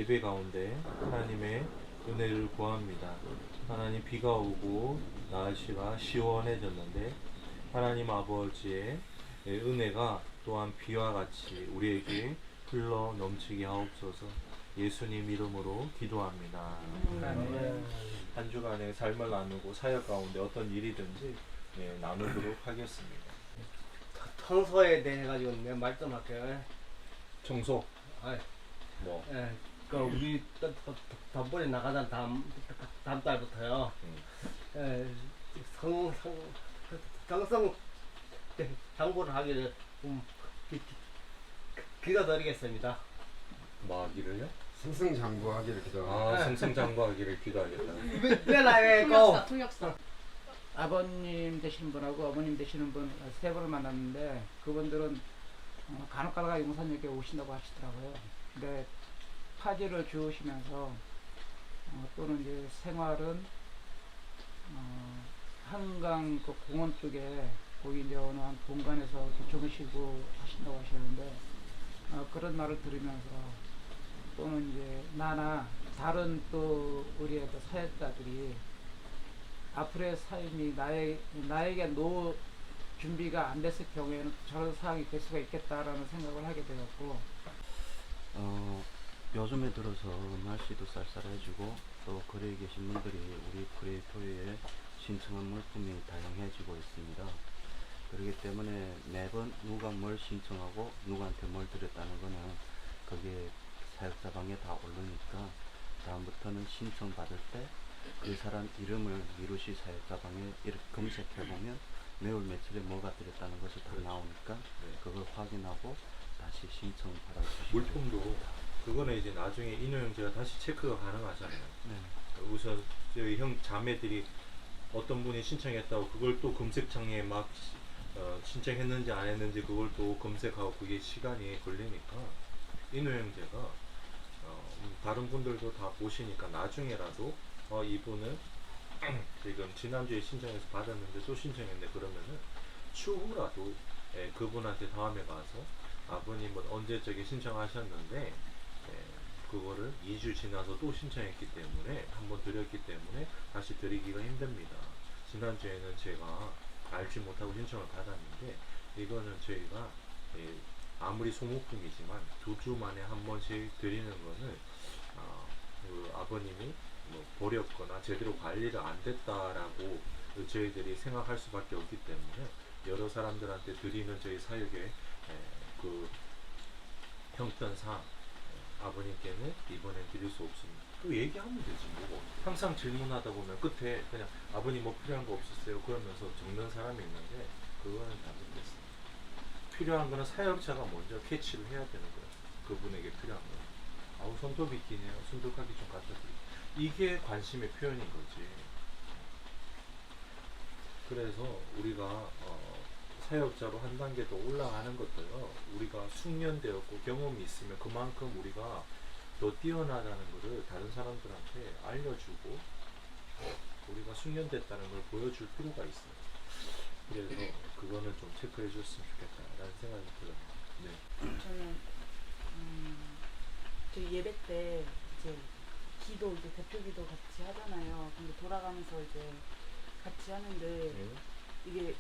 예배 가운데 하나님의 은혜를 구합니다. 하나님 비가 오고 날씨가 시원해졌는데 하나님 아버지의 은혜가 또한 비와 같이 우리에게 흘러 넘치게 하옵소서. 예수님 이름으로 기도합니다. 한 주간의 삶을 나누고 사역 가운데 어떤 일이든지 나누도록 하겠습니다. 청소에 대해 가지고 내가 말씀할게요. 청소 아, 뭐 그 우리 단번에 나가던 다음 달부터요. 정성 장보를 하기를 기도드리겠습니다. 뭐 하기를요? 승승장구하기를 기도합니다. 아, 승승장구하기를 기도하겠다. 왜 나의 거? 통역사. 아버님 되시는 분하고 어머님 되시는 분 세 분을 만났는데 그분들은 간혹 가다가 용산역에 오신다고 하시더라고요. 근데 파지를 주우시면서 또는 이제 생활은 한강 그 공원 쪽에 거기 이제 어느 한 공간에서 주무시고 하신다고 하시는데 그런 말을 들으면서 또는 이제 나나 다른 또 우리의 그 사역자들이 앞으로의 삶이 나에게 노 준비가 안 됐을 경우에는 저런 상황이 될 수가 있겠다라는 생각을 하게 되었고 요즘에 들어서 날씨도 쌀쌀해지고 또 거리에 계신 분들이 우리 프레이토에 신청한 물품이 다양해지고 있습니다. 그렇기 때문에 매번 누가 뭘 신청하고 누구한테 뭘 드렸다는 거는 거기에 사역자 방에 다 오르니까 다음부터는 신청 받을 때 그 사람 이름을 미루시 사역자 방에 이렇게 검색해보면 매월 며칠에 뭐가 드렸다는 것이 다 나오니까 그걸 확인하고 다시 신청 받아주시면 물품도 그거는 이제 나중에 인호형제가 다시 체크가 가능하잖아요. 우선 저희 형 자매들이 어떤 분이 신청했다고 그걸 또 검색창에 막 신청했는지 안 했는지 그걸 또 검색하고 그게 시간이 걸리니까 인호형제가 다른 분들도 다 보시니까 나중에라도 이분은 지금 지난주에 신청해서 받았는데 또 신청했네 그러면은 추후라도 그분한테 다음에 가서 아버님은 언제 저기 신청하셨는데 그거를 2주 지나서 또 신청했기 때문에 한번 드렸기 때문에 다시 드리기가 힘듭니다. 지난주에는 제가 알지 못하고 신청을 받았는데 이거는 저희가 아무리 소모품이지만 2주 만에 한 번씩 드리는 거는 그 아버님이 뭐 버렸거나 제대로 관리를 안 됐다라고 저희들이 생각할 수밖에 없기 때문에 여러 사람들한테 드리는 저희 사역의 그 형편상 아버님께는 이번엔 드릴 수 없습니다. 또 얘기하면 되지 뭐. 항상 질문하다 보면 끝에 그냥 아버님 뭐 필요한 거 없으세요? 그러면서 적는 사람이 있는데 그거는 잘못됐어요. 필요한 거는 사역자가 먼저 캐치를 해야 되는 거예요. 그분에게 필요한 거. 아우 손톱이 기네요. 손톱깎이 좀 갖다 드릴게요. 이게 관심의 표현인 거지. 그래서 우리가 사역자로 한 단계 더 올라가는 것도요. 우리가 숙련되었고 경험이 있으면 그만큼 우리가 더 뛰어나다는 것을 다른 사람들한테 알려주고 우리가 숙련됐다는 걸 보여줄 필요가 있어요. 그래서 그거는 좀 체크해 줬으면 좋겠다라는 생각이 들어요. 네. 저는 저희 예배 때 이제 기도 이제 대표 기도 같이 하잖아요. 근데 돌아가면서 이제 같이 하는데 이게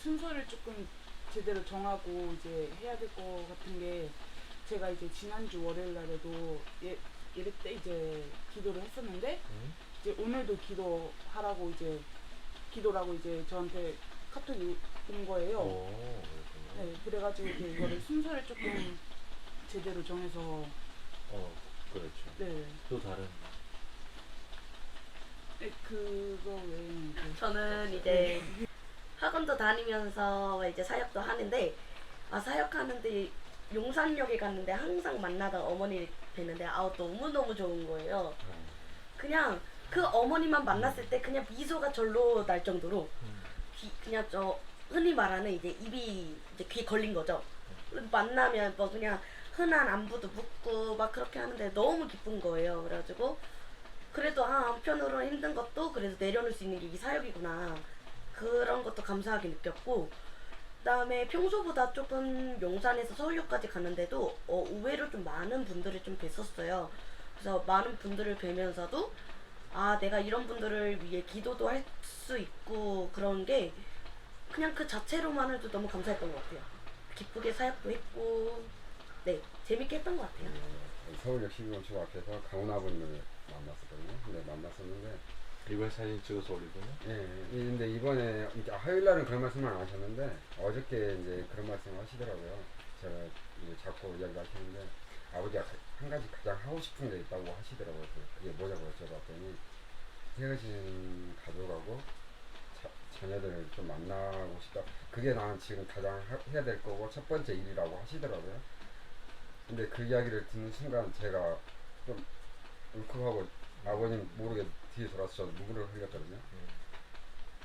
순서를 조금 제대로 정하고 이제 해야 될 것 같은 게 제가 이제 지난주 월요일 날에도 예배 때 이제 기도를 했었는데 이제 오늘도 기도하라고 이제 기도라고 이제 저한테 카톡이 온 거예요. 네, 그래가지고 이제 이거를 순서를 조금 제대로 정해서 그렇죠. 네. 또 다른 네, 그거 외에는 이제 저는 이제 학원도 다니면서 이제 사역도 하는데 사역하는데 용산역에 갔는데 항상 만나던 어머니 뵀는데 너무너무 좋은 거예요. 그냥 그 어머니만 만났을 때 그냥 미소가 절로 날 정도로 그냥 흔히 말하는 이제 입이 이제 귀에 걸린 거죠. 만나면 뭐 그냥 흔한 안부도 묻고 막 그렇게 하는데 너무 기쁜 거예요. 그래가지고 그래도 한편으로는 힘든 것도 그래도 내려놓을 수 있는 게 이 사역이구나. 그런 것도 감사하게 느꼈고 그다음에 평소보다 조금 용산에서 서울역까지 갔는데도 의외로 좀 많은 분들이 좀 뵀었어요. 그래서 많은 분들을 뵈면서도 아, 내가 이런 분들을 위해 기도도 할 수 있고 그런 게 그냥 그 자체로만으로도 너무 감사했던 것 같아요. 기쁘게 사역도 했고, 네, 재밌게 했던 것 같아요. 서울 62원초 앞에서 강훈 아버님을 만났었거든요. 근데 만났었는데 이번 사진 찍어서 올리군요. 예, 근데 이번에 이제 화요일 날은 그런 말씀을 안 하셨는데 어저께 이제 그런 말씀을 하시더라고요. 제가 이제 자꾸 이야기하시는데 아버지가 한 가지 가장 하고 싶은 게 있다고 하시더라고요. 그게 뭐냐고 여쭤봤더니 헤어진 가족하고 자녀들을 좀 만나고 싶다. 그게 나는 지금 가장 해야 될 거고 첫 번째 일이라고 하시더라고요. 근데 그 이야기를 듣는 순간 제가 좀 울컥하고 아버님 모르게 뒤에 돌아서 저도 눈물을 흘렸거든요.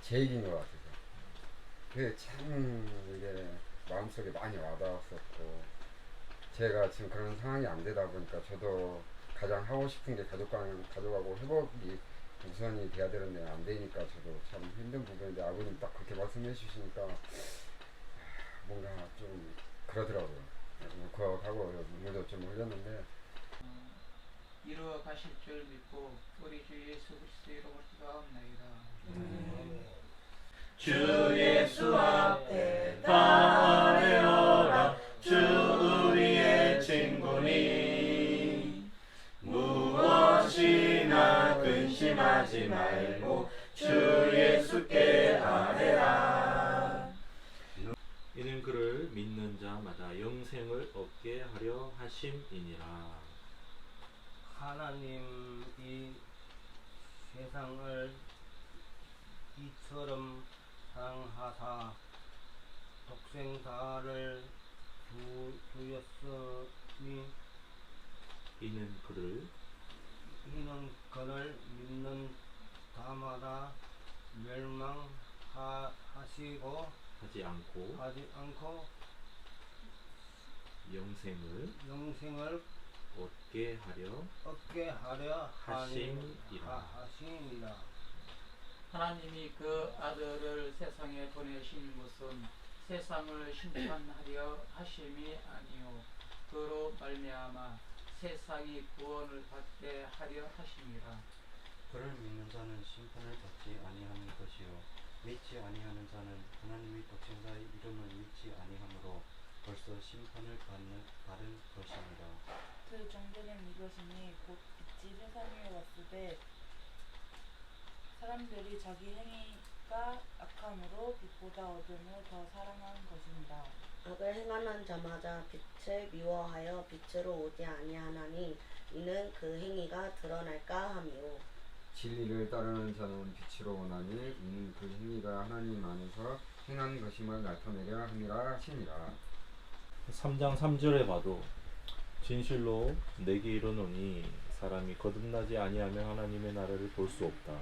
제 얘기인 것 같아서. 그게 참 이게 마음속에 많이 와닿았었고 제가 지금 그런 상황이 안 되다 보니까 저도 가장 하고 싶은 게 가족하고 회복이 우선이 돼야 되는데 안 되니까 저도 참 힘든 부분인데 아버님 딱 그렇게 말씀해 주시니까 뭔가 좀 그러더라고요. 울컥하고 눈물도 좀 흘렸는데 이루어 가실 줄 믿고 우리 주 예수 그리스도 이름으로 기도하옵나이다. 주 예수 앞에 다 아뢰어라. 주 우리의 친구니 무엇이나 근심하지 말고 주 예수께 아뢰라. 이는 그를 믿는 자마다 영생을 얻게 하려 하심이니라. 하나님이 세상을 이처럼 사랑하사 독생자를 주였으니 이는 그를 이는 그를 믿는 자마다 멸망하시고 하지 않고 영생을 얻게 하려 하심이라. 하나님이 그 아들을 세상에 보내신 것은 세상을 심판하려 하심이 아니요 그로 말미암아 세상이 구원을 받게 하려 하심이라. 그를 믿는 자는 심판을 받지 아니하는 것이요 믿지 아니하는 자는 하나님의 독생자의 이름을 믿지 아니하므로 벌써 심판을 받은 것입니다. 그 정죄는 이것이니 곧 빛이 세상 위에 왔을 때 사람들이 자기 행위가 악함으로 빛보다 어둠을 더 사랑하는 것입니다. 악을 행하는 자마다 빛을 미워하여 빛으로 오지 아니하나니 이는 그 행위가 드러날까 함이요. 진리를 따르는 자는 빛으로 오나니 이는 그 행위가 하나님 안에서 행한 것임을 나타내려 함이라 하시니라. 3장 3절에 봐도 진실로 내게 이르노니 사람이 거듭나지 아니하면 하나님의 나라를 볼 수 없다.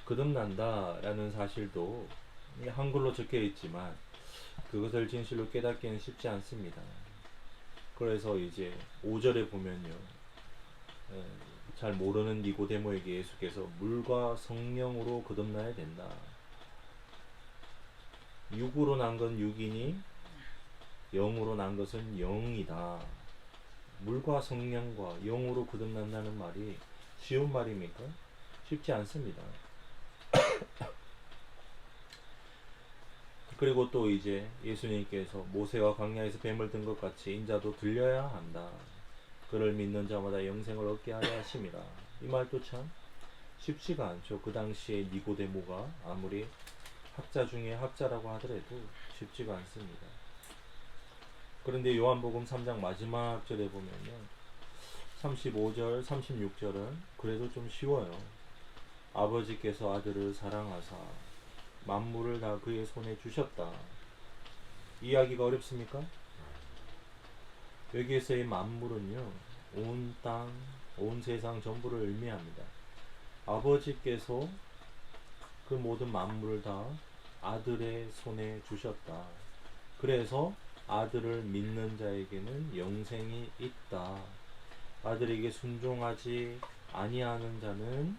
거듭난다 라는 사실도 한글로 적혀 있지만 그것을 진실로 깨닫기는 쉽지 않습니다. 그래서 이제 5절에 보면요, 잘 모르는 니고데모에게 예수께서 물과 성령으로 거듭나야 된다. 육으로 난 건 육이니 영으로 난 것은 영이다. 물과 성령과 영으로 거듭난다는 말이 쉬운 말입니까? 쉽지 않습니다. 그리고 또 이제 예수님께서 모세와 광야에서 뱀을 든 것 같이 인자도 들려야 한다. 그를 믿는 자마다 영생을 얻게 하려 하심이라. 이 말도 참 쉽지가 않죠. 그 당시에 니고데모가 아무리 학자 중에 학자라고 하더라도 쉽지가 않습니다. 그런데 요한복음 3장 마지막 절에 보면요, 35절, 36절은 그래도 좀 쉬워요. 아버지께서 아들을 사랑하사 만물을 다 그의 손에 주셨다. 이야기가 어렵습니까? 여기에서의 만물은요, 온 땅, 온 세상 전부를 의미합니다. 아버지께서 그 모든 만물을 다 아들의 손에 주셨다. 그래서 아들을 믿는 자에게는 영생이 있다. 아들에게 순종하지 아니하는 자는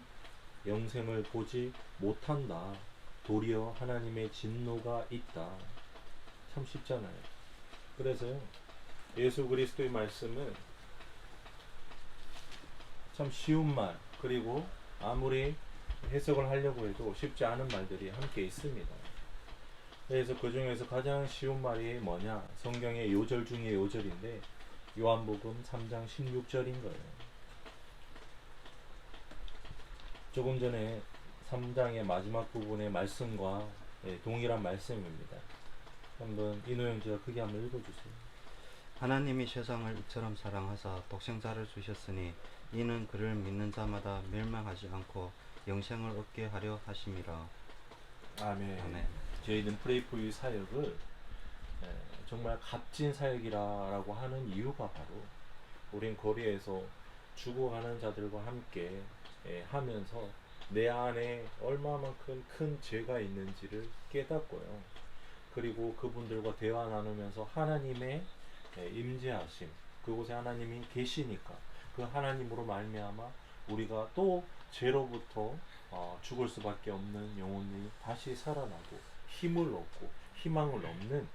영생을 보지 못한다. 도리어 하나님의 진노가 있다. 참 쉽잖아요. 그래서요, 예수 그리스도의 말씀은 참 쉬운 말, 그리고 아무리 해석을 하려고 해도 쉽지 않은 말들이 함께 있습니다. 그래서 그 중에서 가장 쉬운 말이 뭐냐? 성경의 요절 중에 요절인데 요한복음 3장 16절인 거예요. 조금 전에 3장의 마지막 부분의 말씀과 동일한 말씀입니다. 한번 인호 형제가 크게 한번 읽어주세요. 하나님이 세상을 이처럼 사랑하사 독생자를 주셨으니 이는 그를 믿는 자마다 멸망하지 않고 영생을 얻게 하려 하심이라. 아멘. 아멘. 저희는 프레이포유 사역을 정말 값진 사역이라고 하는 이유가 바로 우린 거리에서 죽어가는 자들과 함께 하면서 내 안에 얼마만큼 큰 죄가 있는지를 깨닫고요. 그리고 그분들과 대화 나누면서 하나님의 임재하심, 그곳에 하나님이 계시니까 그 하나님으로 말미암아 우리가 또 죄로부터 죽을 수밖에 없는 영혼이 다시 살아나고 힘을 얻고 희망을 얻는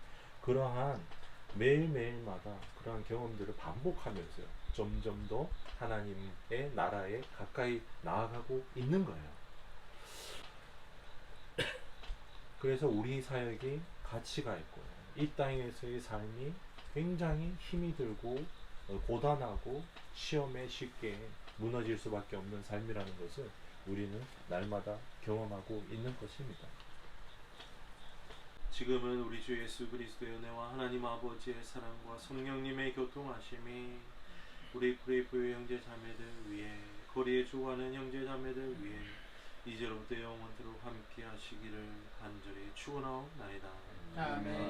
그러한 매일매일마다 그러한 경험들을 반복하면서요, 점점 더 하나님의 나라에 가까이 나아가고 있는 거예요. 그래서 우리 사역이 가치가 있고 이 땅에서의 삶이 굉장히 힘이 들고 고단하고 시험에 쉽게 무너질 수밖에 없는 삶이라는 것을 우리는 날마다 경험하고 있는 것입니다. 지금은 우리 주 예수 그리스도의 은혜와 하나님 아버지의 사랑과 성령님의 교통하심이 우리 프레이포유 형제 자매들 위해, 거리에 죽어가는 형제 자매들 위해 이제로부터 영원토록 함께 하시기를 간절히 축원하옵나이다. 아멘.